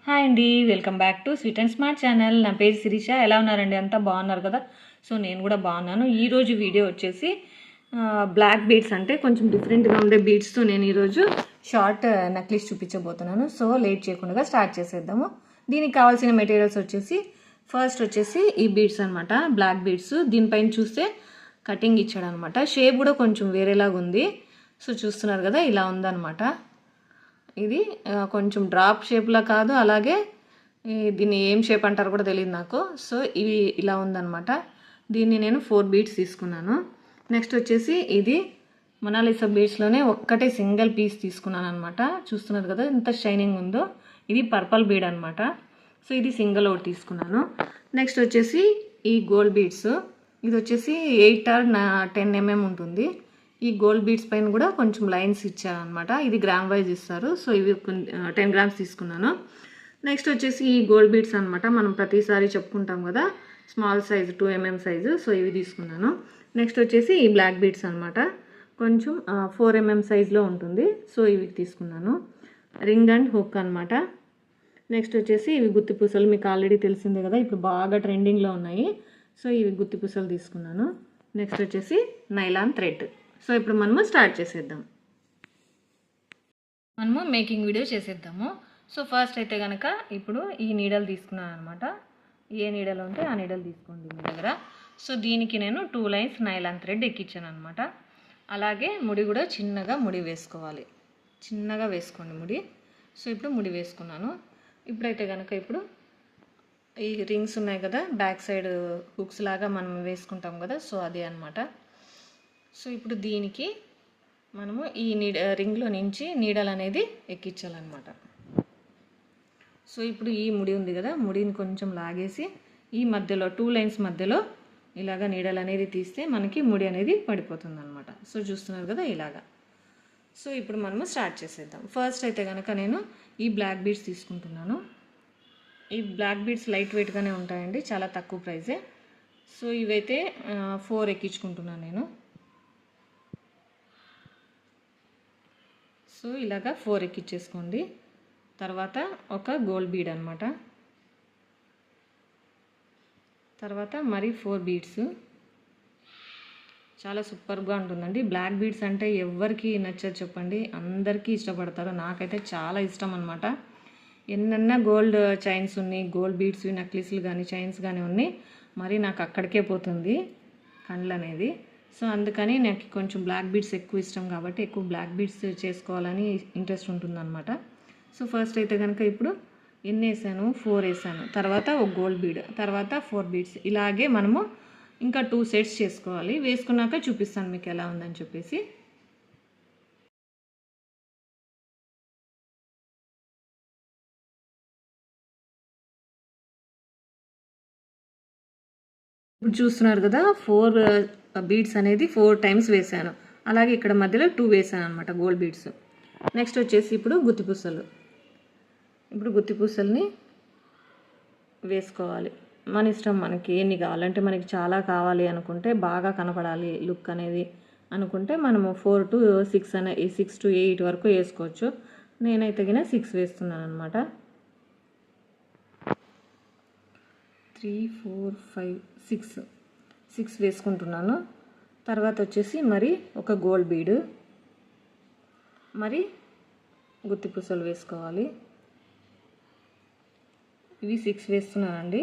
Hi అండి, welcome back to sweet and smart channel. నా పేరు శిరీష. ఎలా ఉన్నారండి? అంతా బాగున్నారు కదా? సో నేను కూడా బాగున్నాను. ఈరోజు వీడియో వచ్చేసి బ్లాక్ బీడ్స్, అంటే కొంచెం డిఫరెంట్గా ఉండే బీడ్స్తో నేను ఈరోజు షార్ట్ నెక్లెస్ చూపించబోతున్నాను. సో లేట్ చేయకుండా స్టార్ట్ చేసేద్దాము. దీనికి కావాల్సిన మెటీరియల్స్ వచ్చేసి ఫస్ట్ వచ్చేసి ఈ బీడ్స్ అనమాట, బ్లాక్ బీడ్స్. దీనిపైన చూస్తే కటింగ్ ఇచ్చాడు అనమాట. షేప్ కూడా కొంచెం వేరేలాగా ఉంది. సో చూస్తున్నారు కదా, ఇలా ఉందన్నమాట. ఇది కొంచెం డ్రాప్ షేప్లో కాదు, అలాగే దీన్ని ఏం షేప్ అంటారు కూడా తెలియదు నాకు. సో ఇవి ఇలా ఉందన్నమాట. దీన్ని నేను 4 బీడ్స్ తీసుకున్నాను. నెక్స్ట్ వచ్చేసి ఇది మొనాలిసా బీడ్స్లోనే ఒక్కటే సింగిల్ పీస్ తీసుకున్నాను అనమాట. చూస్తున్నారు కదా ఎంత షైనింగ్ ఉందో. ఇది పర్పల్ బీడ్ అనమాట. సో ఇది సింగిల్ ఒకటి తీసుకున్నాను. నెక్స్ట్ వచ్చేసి ఈ గోల్డ్ బీడ్స్. ఇది వచ్చేసి 8 or 10 mm ఉంటుంది. ఈ గోల్డ్ బీడ్స్ పైన కూడా కొంచెం లైన్స్ ఇచ్చారనమాట. ఇది గ్రామ్ వైజ్ ఇస్తారు. సో ఇవి 10 grams తీసుకున్నాను. నెక్స్ట్ వచ్చేసి ఈ గోల్డ్ బీడ్స్ అనమాట. మనం ప్రతిసారి చెప్పుకుంటాం కదా, small size 2 mm size. So ఇవి తీసుకున్నాను. నెక్స్ట్ వచ్చేసి ఈ బ్లాక్ బీడ్స్ అనమాట. కొంచెం 4 mm సైజులో ఉంటుంది. సో ఇవి తీసుకున్నాను. రింగ్ అండ్ హుక్ అనమాట. నెక్స్ట్ వచ్చేసి ఇవి గుత్తి పూసలు. మీకు ఆల్రెడీ తెలిసిందే కదా, ఇప్పుడు బాగా ట్రెండింగ్లో ఉన్నాయి. సో ఇవి గుత్తి పూసలు తీసుకున్నాను. నెక్స్ట్ వచ్చేసి నైలాన్ థ్రెడ్. సో ఇప్పుడు మనము స్టార్ట్ చేసేద్దాం. మనము మేకింగ్ వీడియో చేసేద్దాము. సో ఫస్ట్ అయితే కనుక ఇప్పుడు ఈ నీడలు తీసుకున్నాను అనమాట. ఏ నీడలు ఉంటే ఆ నీడలు తీసుకోండి మీ దగ్గర. సో దీనికి నేను 2 lines నైలాన్ థ్రెడ్ ఎక్కించాను అనమాట. అలాగే ముడి కూడా చిన్నగా ముడి వేసుకోవాలి. చిన్నగా వేసుకోండి ముడి. సో ఇప్పుడు ముడి వేసుకున్నాను. ఇప్పుడైతే కనుక ఇప్పుడు ఈ రింగ్స్ ఉన్నాయి కదా, బ్యాక్ సైడ్ హుక్స్ లాగా మనం వేసుకుంటాం కదా, సో అదే అనమాట. సో ఇప్పుడు దీనికి మనము ఈ రింగ్లో నుంచి నీడలు అనేది ఎక్కించాలన్నమాట. సో ఇప్పుడు ఈ ముడి ఉంది కదా, ముడిని కొంచెం లాగేసి ఈ మధ్యలో 2 lines మధ్యలో ఇలాగ నీడలు అనేది తీస్తే మనకి ముడి అనేది పడిపోతుంది అనమాట. సో చూస్తున్నారు కదా ఇలాగా. సో ఇప్పుడు మనము స్టార్ట్ చేసేద్దాం. ఫస్ట్ అయితే కనుక నేను ఈ బ్లాక్ బీడ్స్ తీసుకుంటున్నాను. ఈ బ్లాక్ బీడ్స్ లైట్ వెయిట్గానే ఉంటాయండి, చాలా తక్కువ ప్రైజే. సో ఇవైతే 4 ఎక్కించుకుంటున్నాను నేను. సో ఇలాగా 4 ఎక్కించేసుకోండి. తర్వాత ఒక గోల్డ్ బీడ్ అనమాట. తర్వాత మరి 4 బీడ్స్. చాలా సూపర్గా ఉంటుందండి. బ్లాక్ బీడ్స్ అంటే ఎవరికి నచ్చదు చెప్పండి, అందరికీ ఇష్టపడతారు. నాకైతే చాలా ఇష్టం అనమాట. ఎన్నన్నా గోల్డ్ చైన్స్ ఉన్నాయి, గోల్డ్ బీడ్స్ నెక్లెస్లు కానీ చైన్స్ కానీ ఉన్నాయి, మరి నాకు అక్కడికే పోతుంది కండ్లు అనేది. సో అందుకని నాకు కొంచెం బ్లాక్ బీడ్స్ ఎక్కువ ఇష్టం కాబట్టి ఎక్కువ బ్లాక్ బీడ్స్ చేసుకోవాలని ఇంట్రెస్ట్ ఉంటుందన్నమాట. సో ఫస్ట్ అయితే కనుక ఇప్పుడు ఎన్ని వేసాను? 4 వేసాను. తర్వాత ఒక గోల్డ్ బీడ్, తర్వాత 4 బీడ్స్. ఇలాగే మనము ఇంకా 2 sets చేసుకోవాలి. వేసుకున్నాక చూపిస్తాను మీకు ఎలా ఉందని చెప్పేసి. ఇప్పుడు చూస్తున్నారు కదా, 4 బీడ్స్ అనేది 4 times వేసాను. అలాగే ఇక్కడ మధ్యలో 2 వేసాను అనమాట గోల్డ్ బీడ్స్. నెక్స్ట్ వచ్చేసి ఇప్పుడు గుత్తిపూసలు. ఇప్పుడు గుత్తిపూసల్ని వేసుకోవాలి. మన ఇష్టం, మనకి ఎన్ని కావాలంటే, మనకి చాలా కావాలి అనుకుంటే, బాగా కనపడాలి లుక్ అనేది అనుకుంటే మనము 4 to 6 అనే 6 to 8 వరకు వేసుకోవచ్చు. నేనైతే గిన 6 వేస్తున్నాను అనమాట. 3 4 5 6 వేసుకుంటున్నాను. తర్వాత వచ్చేసి మరి ఒక గోల్డ్ బీడ్, మరి గుత్తిపూసలు వేసుకోవాలి. ఇవి 6 వేస్తున్నానండి.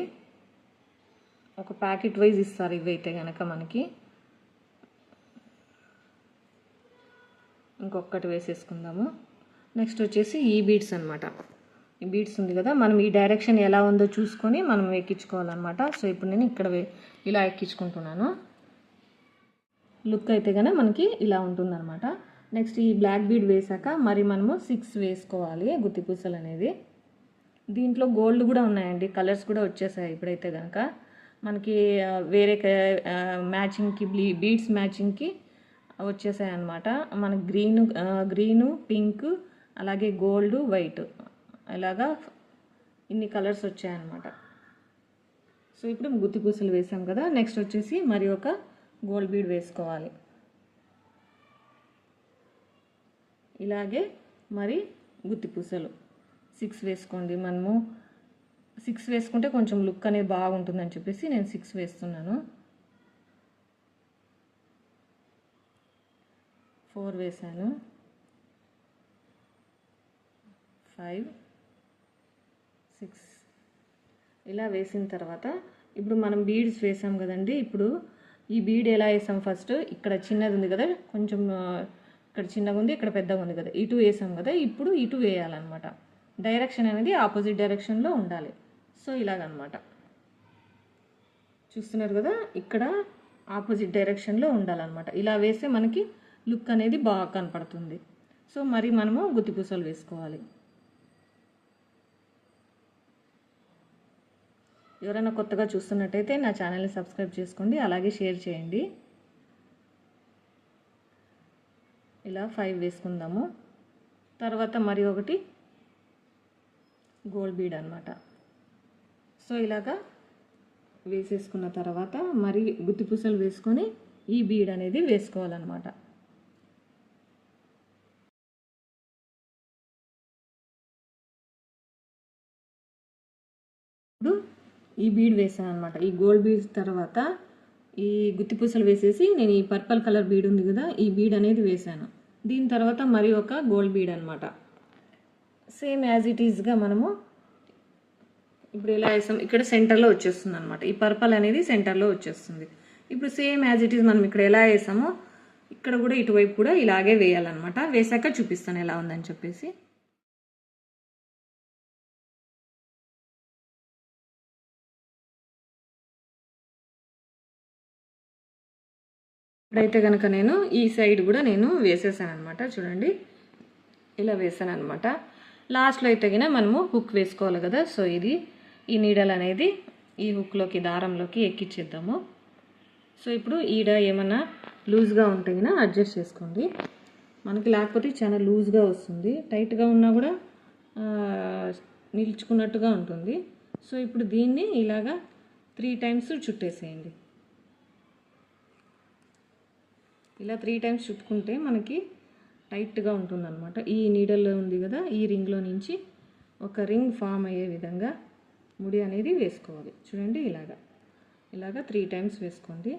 ఒక ప్యాకెట్ వైజ్ ఇస్తారు ఇవైతే కనుక మనకి. ఇంకొకటి వేసేసుకుందాము. నెక్స్ట్ వచ్చేసి ఈ బీడ్స్ అనమాట. ఈ బీడ్స్ ఉంది కదా, మనం ఈ డైరెక్షన్ ఎలా ఉందో చూసుకొని మనం ఎక్కించుకోవాలన్నమాట. సో ఇప్పుడు నేను ఇక్కడ ఇలా ఎక్కించుకుంటున్నాను. లుక్ అయితే కనుక మనకి ఇలా ఉంటుందన్నమాట. నెక్స్ట్ ఈ బ్లాక్ బీడ్ వేసాక మరి మనము 6 వేసుకోవాలి గుత్తిపూసలు అనేది. దీంట్లో గోల్డ్ కూడా ఉన్నాయండి, కలర్స్ కూడా వచ్చేసాయి ఇప్పుడైతే కనుక. మనకి వేరే మ్యాచింగ్కి బీడ్స్ మ్యాచింగ్కి వచ్చేసాయి అన్నమాట. మనకి గ్రీను పింక్ అలాగే గోల్డ్ వైట్ ఇలాగా ఇన్ని కలర్స్ వచ్చాయన్నమాట. సో ఇప్పుడు గుత్తిపూసలు వేసాం కదా, నెక్స్ట్ వచ్చేసి మరి ఒక గోల్డ్ బీడ్ వేసుకోవాలి. ఇలాగే మరి గుత్తిపూసలు 6 వేసుకోండి. మనము 6 వేసుకుంటే కొంచెం లుక్ అనేది బాగుంటుందని చెప్పేసి నేను 6 వేస్తున్నాను. 4 వేసాను. 5 6 ఇలా వేసిన తర్వాత ఇప్పుడు మనం బీడ్స్ వేసాం కదండి. ఇప్పుడు ఈ బీడ్ ఎలా వేసాం, ఫస్ట్ ఇక్కడ చిన్నది ఉంది కదా, కొంచెం ఇక్కడ చిన్నగా ఉంది, ఇక్కడ పెద్దగా ఉంది కదా, ఇటు వేసాం కదా. ఇప్పుడు ఇటు వేయాలన్నమాట. డైరెక్షన్ అనేది ఆపోజిట్ డైరెక్షన్లో ఉండాలి. సో ఇలాగనమాట చూస్తున్నారు కదా, ఇక్కడ ఆపోజిట్ డైరెక్షన్లో ఉండాలన్నమాట. ఇలా వేస్తే మనకి లుక్ అనేది బాగా కనపడుతుంది. సో మరి మనము గుత్తిపూసలు వేసుకోవాలి. ఎవరైనా కొత్తగా చూస్తున్నట్టయితే నా ఛానల్ని సబ్స్క్రైబ్ చేసుకోండి, అలాగే షేర్ చేయండి. ఇలా 5 వేసుకుందాము. తర్వాత మరి ఒకటి గోల్డ్ బీడ్ అన్నమాట. సో ఇలాగా వేసేసుకున్న తర్వాత మరి గుత్తిపూసలు వేసుకొని ఈ బీడ్ అనేది వేసుకోవాలన్నమాట. ఇప్పుడు ఈ బీడ్ వేసాను అనమాట. ఈ గోల్డ్ బీడ్స్ తర్వాత ఈ గుత్తిపూసలు వేసేసి నేను ఈ పర్పుల్ కలర్ బీడ్ ఉంది కదా, ఈ బీడ్ అనేది వేసాను. దీని తర్వాత మరి ఒక గోల్డ్ బీడ్ అనమాట. సేమ్ యాజ్ ఇట్ ఈజ్గా మనము ఇప్పుడు ఎలా వేసాం, ఇక్కడ సెంటర్లో వచ్చేస్తుంది అనమాట. ఈ పర్పుల్ అనేది సెంటర్లో వచ్చేస్తుంది. ఇప్పుడు సేమ్ యాజ్ ఇట్ ఈజ్ మనం ఇక్కడ ఎలా వేసామో ఇక్కడ కూడా ఇటువైపు కూడా ఇలాగే వేయాలన్నమాట. వేసాక చూపిస్తాను ఎలా ఉందని చెప్పేసి. ఇప్పుడైతే కనుక నేను ఈ సైడ్ కూడా నేను వేసేసాను అనమాట. చూడండి ఇలా వేసాను అనమాట. లాస్ట్లో అయితే కనుక మనము హుక్ వేసుకోవాలి కదా. సో ఇది ఈ నీడల్ అనేది ఈ హుక్లోకి దారంలోకి ఎక్కించేద్దాము. సో ఇప్పుడు ఈడ ఏమన్నా లూజ్గా ఉంటే కనుక అడ్జస్ట్ చేసుకోండి. మనకి లేకపోతే చాలా లూజ్గా వస్తుంది, టైట్గా ఉన్నా కూడా నిల్చుకున్నట్టుగా ఉంటుంది. సో ఇప్పుడు దీన్ని ఇలాగా 3 టైమ్స్ చుట్టేసేయండి. ఇలా 3 టైమ్స్ చుట్టుకుంటే మనకి టైట్గా ఉంటుందన్నమాట. ఈ నీడల్లో ఉంది కదా, ఈ రింగ్లో నుంచి ఒక రింగ్ ఫామ్ అయ్యే విధంగా ముడి అనేది వేసుకోవాలి. చూడండి ఇలాగా 3 టైమ్స్ వేసుకోండి.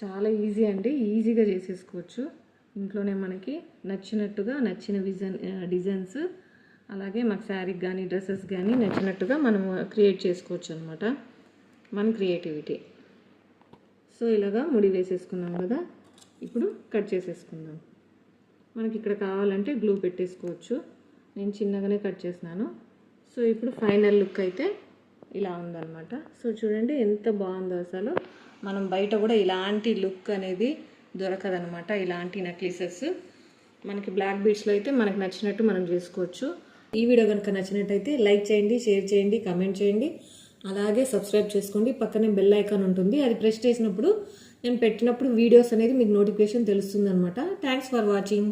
చాలా ఈజీ అండి, ఈజీగా చేసేసుకోవచ్చు ఇంట్లోనే. మనకి నచ్చినట్టుగా నచ్చిన డిజైన్స్, అలాగే మాకు శారీకి కానీ డ్రెస్సెస్ కానీ నచ్చినట్టుగా మనం క్రియేట్ చేసుకోవచ్చు అనమాట, మన క్రియేటివిటీ. సో ఇలాగా ముడి వేసేసుకున్నాం కదా, ఇప్పుడు కట్ చేసేసుకుందాం. మనకి ఇక్కడ కావాలంటే గ్లూ పెట్టేసుకోవచ్చు, నేను చిన్నగానే కట్ చేసినాను. సో ఇప్పుడు ఫైనల్ లుక్ అయితే ఇలా ఉందన్నమాట. సో చూడండి ఎంత బాగుందో అసలు. మనం బయట కూడా ఇలాంటి లుక్ అనేది దొరకదనమాట. ఇలాంటి నెక్లెసెస్ మనకి బ్లాక్ బీడ్స్లో అయితే మనకు నచ్చినట్టు మనం చేసుకోవచ్చు. ఈ వీడియో కనుక నచ్చినట్టయితే లైక్ చేయండి, షేర్ చేయండి, కామెంట్ చేయండి, అలాగే సబ్స్క్రైబ్ చేసుకోండి. పక్కనే బెల్ ఐకాన్ ఉంటుంది, అది ప్రెస్ చేసినప్పుడు నేను పెట్టినప్పుడు వీడియోస్ అనేది మీకు నోటిఫికేషన్ తెలుస్తుంది అనమాట. Thanks for watching.